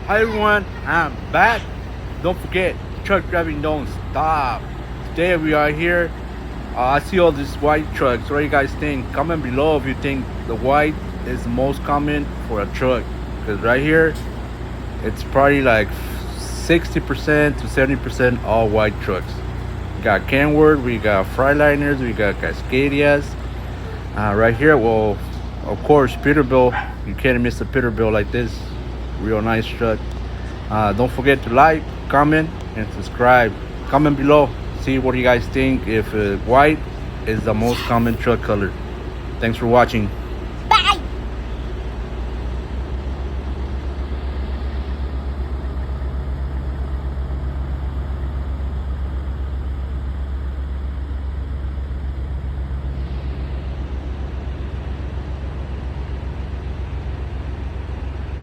Hi everyone, I'm back. Don't forget, truck driving don't stop. Today we are here. I see all these white trucks. What do you guys think? Comment below if you think the white is the most common for a truck. Because right here, it's probably like 60% to 70% all white trucks. We got Kenworth, we got Freightliner, we got Cascadias. Right here, well, of course, Peterbilt. You can't miss a Peterbilt like this. Real nice truck. Don't forget to like, comment, and subscribe. Comment below. See what you guys think if white is the most common truck color. Thanks for watching.